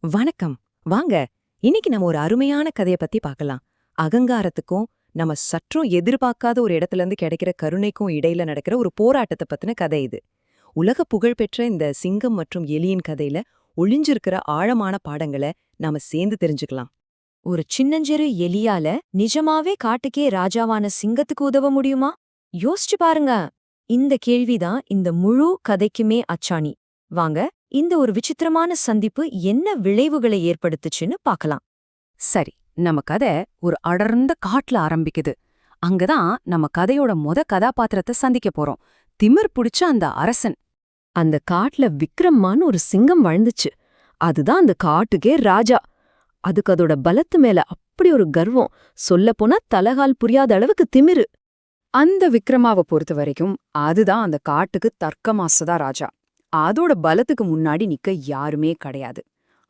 வணக்கம். வாங்க, இன்னைக்கு நம்ம ஒரு அருமையான கதைய பத்தி பார்க்கலாம். அகங்காரத்துக்கும் நம்ம சற்றும் எதிர்பார்க்காத ஒரு இடத்துல இருந்து கிடைக்கிற கருணைக்கும் இடையில நடக்கிற ஒரு போராட்டத்தை பத்தின கதை இது. உலக புகழ்பெற்ற இந்த சிங்கம் மற்றும் எலியின் கதையில ஒளிஞ்சிருக்கிற ஆழமான பாடங்களை நாம சேர்ந்து தெரிஞ்சுக்கலாம். ஒரு சின்னஞ்சிறு எலியால நிஜமாவே காட்டுக்கே ராஜாவான சிங்கத்துக்கு உதவ முடியுமா? யோசிச்சு பாருங்க. இந்த கேள்விதான் இந்த முழு கதைக்குமே அச்சாணி. வாங்க, இந்த ஒரு விசித்திரமான சந்திப்பு என்ன விளைவுகளை ஏற்படுத்துச்சுன்னு பார்க்கலாம். சரி, நம்ம கதை ஒரு அடர்ந்த காட்டுல ஆரம்பிக்குது. அங்கதான் நம்ம கதையோட கதாபாத்திரத்தை சந்திக்க போறோம். திமிர் புடிச்ச அந்த அரசன். அந்த காட்டுல விக்ரம்மான்னு ஒரு சிங்கம் வாழ்ந்துச்சு. அதுதான் அந்த காட்டுக்கே ராஜா. அதுக்கு அதோட பலத்து மேல அப்படி ஒரு கர்வம், சொல்லப்போனா தலகால் புரியாத அளவுக்கு திமிரு. அந்த விக்ரமாவை பொறுத்த வரைக்கும் அதுதான் அந்த காட்டுக்கு தர்க்கமாசதா ராஜா. அதோட பலத்துக்கு முன்னாடி நிக்க யாருமே கிடையாது.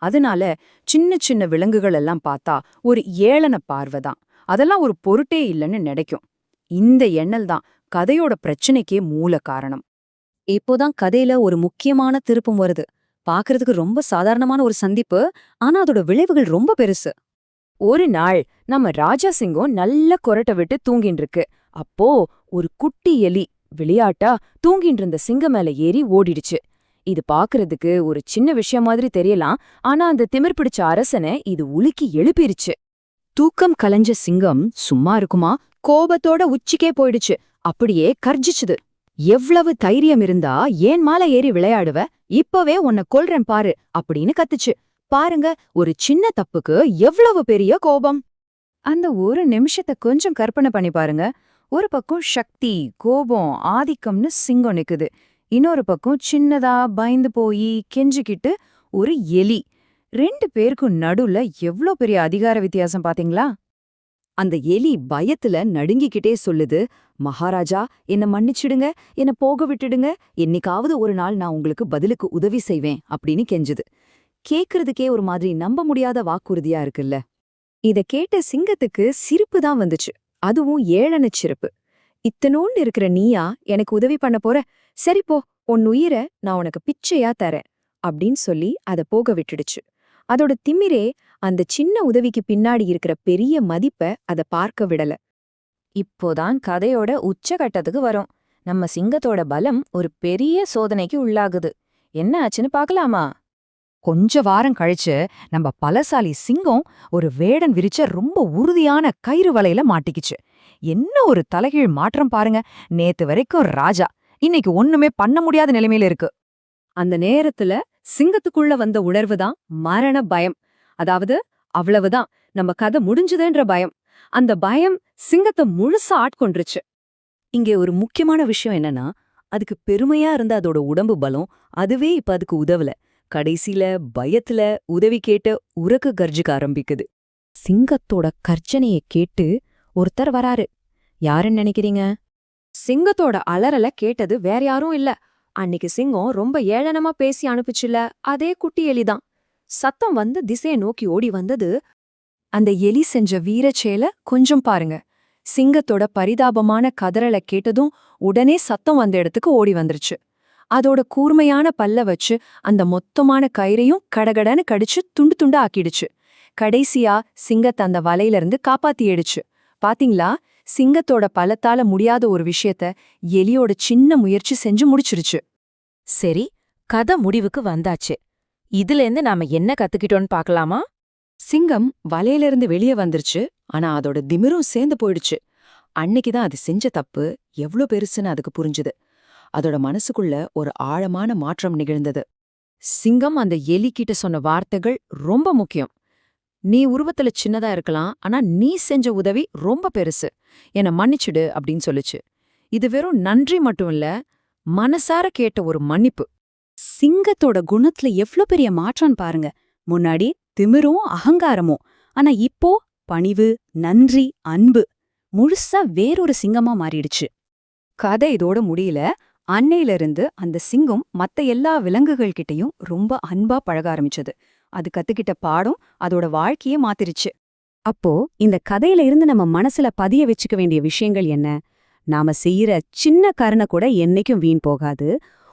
அதனால சின்ன சின்ன விலங்குகள் எல்லாம் பார்த்தா ஒரு ஏளன பார்வைதான். அதெல்லாம் ஒரு பொருட்டே இல்லைன்னு நினைக்கும். இந்த எண்ணல் தான் கதையோட பிரச்சனைக்கே மூல காரணம். இப்போதான் கதையில ஒரு முக்கியமான திருப்பம் வருது. பாக்குறதுக்கு ரொம்ப சாதாரணமான ஒரு சந்திப்பு, ஆனா அதோட விளைவுகள் ரொம்ப பெருசு. ஒரு நாள் நம்ம ராஜா சிங்கம் நல்ல கொரட்டை விட்டு தூங்கின்னு இருக்கு. அப்போ ஒரு குட்டி எலி விளையாட்டா தூங்கிட்டு இருந்த சிங்கம் மேல ஏறி ஓடிடுச்சு. இது பாக்குறதுக்கு ஒரு சின்ன விஷயம் மாதிரி தெரியலாம், ஆனா அந்த திமிர் பிடிச்ச அரசனை இது உலுக்கி எழுப்பிருச்சு. தூக்கம் கலைஞ்ச சிங்கம் சும்மா இருக்குமா? கோபத்தோட உச்சிக்கே போயிடுச்சு. அப்படியே கர்ஜிச்சுது. எவ்வளவு தைரியம் இருந்தா ஏன் மேல ஏறி விளையாடுவ? இப்பவே உன்னை கொல்றேன் பாரு அப்படின்னு கத்துச்சு. பாருங்க, ஒரு சின்ன தப்புக்கு எவ்வளவு பெரிய கோபம். அந்த ஒரு நிமிஷத்தை கொஞ்சம் கற்பனை பண்ணி பாருங்க. ஒரு பக்கம் சக்தி, கோபம், ஆதிக்கம்னு சிங்கம் நிக்குது. இன்னொரு பக்கம் சின்னதா பயந்து போய் கெஞ்சிக்கிட்டு ஒரு எலி. ரெண்டு பேருக்கும் நடுவுல எவ்ளோ பெரிய அதிகார வித்தியாசம் பாத்தீங்களா? அந்த எலி பயத்துல நடுங்கிக்கிட்டே சொல்லுது, மகாராஜா, என்ன மன்னிச்சிடுங்க, என்ன போக விட்டுடுங்க, என்னைக்காவது ஒரு நாள் நான் உங்களுக்கு பதிலுக்கு உதவி செய்வேன் அப்படின்னு கெஞ்சுது. கேக்குறதுக்கே ஒரு மாதிரி நம்ப முடியாத வாக்குறுதியா இருக்குல்ல. இத கேட்ட சிங்கத்துக்கு சிரிப்பு தான் வந்துச்சு. அதுவும் ஏளனச் சிரிப்பு. இத்தனோண்டு இருக்கிற நீயா எனக்கு உதவி பண்ண போற? சரி போ, உன் உயிரை நான் உனக்கு பிச்சையா தரேன் அப்படின்னு சொல்லி அத போக விட்டுடுச்சு. அதோட திமிரே அந்த சின்ன உதவிக்கு பின்னாடி இருக்கிற பெரிய மதிப்ப அத பார்க்க விடல. இப்போதான் கதையோட உச்சகட்டத்துக்கு வரும். நம்ம சிங்கத்தோட பலம் ஒரு பெரிய சோதனைக்கு உள்ளாகுது. என்ன ஆச்சுன்னு பார்க்கலாமா? கொஞ்ச வாரம் கழிச்சு நம்ம பலசாலி சிங்கம் ஒரு வேடன் விரிச்ச ரொம்ப உறுதியான கயிறு வலையில மாட்டிக்கிச்சு. என்ன ஒரு தலைகீழ் மாற்றம் பாருங்க. நேத்து வரைக்கும் ராஜா, இன்னைக்கு ஒண்ணுமே பண்ண முடியாத நிலைமையில இருக்கு. அந்த நேரத்துல சிங்கத்துக்குள்ள வந்த உணர்வுதான் மரண பயம். அதாவது அவ்வளவுதான், நம்ம கதை முடிஞ்சுதுன்ற பயம். அந்த பயம் சிங்கத்தை முழுசா ஆட்கொண்டுருச்சு. இங்கே ஒரு முக்கியமான விஷயம் என்னன்னா, அதுக்கு பெருமையா இருந்த அதோட உடம்பு பலம் அதுவே இப்ப அதுக்கு உதவல. கடைசியில பயத்துல உதவி கேட்டு உரக்க கர்ஜிக்க ஆரம்பிக்குது. சிங்கத்தோட கர்ஜனைய கேட்டு ஒருத்தர் வராரு. யாருன்னு நினைக்கிறீங்க? சிங்கத்தோட அலறல கேட்டது வேற யாரும் இல்ல. அன்னிக்கு சிங்கம் ரொம்ப ஏளனமா பேசி அனுப்பிச்சுல, அதே குட்டி எலிதான். சத்தம் வந்து திசையை நோக்கி ஓடி வந்தது. அந்த எலி செஞ்ச வீரச்செயல கொஞ்சம் பாருங்க. சிங்கத்தோட பரிதாபமான கதறலை கேட்டதும் உடனே சத்தம் வந்த இடத்துக்கு ஓடி வந்துருச்சு. அதோட கூர்மையான பல்ல வச்சு அந்த மொத்தமான கயிறையும் கடகடன்னு கடிச்சு துண்டு துண்டா ஆக்கிடுச்சு. கடைசியா சிங்கத்தை அந்த வலையிலிருந்து காப்பாத்திடுச்சு. பாத்தீங்களா? சிங்கத்தோட பலத்தால முடியாத ஒரு விஷயத்த எலியோட சின்ன முயற்சி செஞ்சு முடிச்சிருச்சு. சரி, கதை முடிவுக்கு வந்தாச்சு. இதுலேருந்து நாம என்ன கத்துக்கிட்டோன்னு பார்க்கலாமா? சிங்கம் வலையிலிருந்து வெளியே வந்துருச்சு, ஆனா அதோட திமிரும் சேர்ந்து போயிடுச்சு. அன்னைக்குதான் அது செஞ்ச தப்பு எவ்ளோ பெருசுன்னு அதுக்கு புரிஞ்சுது. அதோட மனசுக்குள்ள ஒரு ஆழமான மாற்றம் நிகழ்ந்தது. சிங்கம் அந்த எலி கிட்ட சொன்ன வார்த்தைகள் ரொம்ப முக்கியம். நீ உருவத்துல சின்னதா இருக்கலாம், ஆனா நீ செஞ்ச உதவி ரொம்ப பெருசு. என்னை மன்னிச்சுடு அப்படின்னு சொல்லுச்சு. இது வெறும் நன்றி மட்டும் இல்ல, மனசார கேட்ட ஒரு மன்னிப்பு. சிங்கத்தோட குணத்துல எவ்ளோ பெரிய மாற்றம் பாருங்க. முன்னாடி திமிரும் அகங்காரமும், ஆனா இப்போ பணிவு, நன்றி, அன்பு முழுசா வேறொரு சிங்கமா மாறிடுச்சு. கதை இதோட முடியல. அன்னையிலிருந்து அந்த சிங்கம் மத்த எல்லா விலங்குகள் கிட்டையும் ரொம்ப அன்பா பழக ஆரம்பிச்சது. அது கத்துக்கிட்ட பாடம் அதோட வாழ்க்கையே மாத்திருச்சு. அப்போ இந்த கதையில இருந்து நம்ம மனசுல பதிய வச்சுக்க வேண்டிய விஷயங்கள் என்ன? நாம செய்யற சின்ன கருணை கூட என்னைக்கும் வீண் போகாது.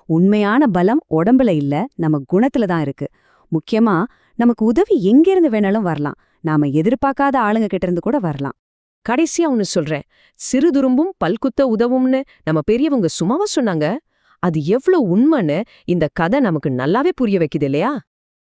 உண்மையான பலம் உடம்புல இல்ல, நம்ம குணத்துல தான் இருக்கு. முக்கியமா நமக்கு உதவி எங்கிருந்து வேணாலும் வரலாம். நாம எதிர்பார்க்காத ஆளுங்க கிட்ட இருந்து கூட வரலாம். கடைசியா ஒன்னு சொல்றேன், சிறு துரும்பும் பல்குத்த உதவும்னு நம்ம பெரியவங்க சும்மாவா சொன்னாங்க? அது எவ்ளோ உண்மைன்னு இந்த கதை நமக்கு நல்லாவே புரிய வைக்குது இல்லையா?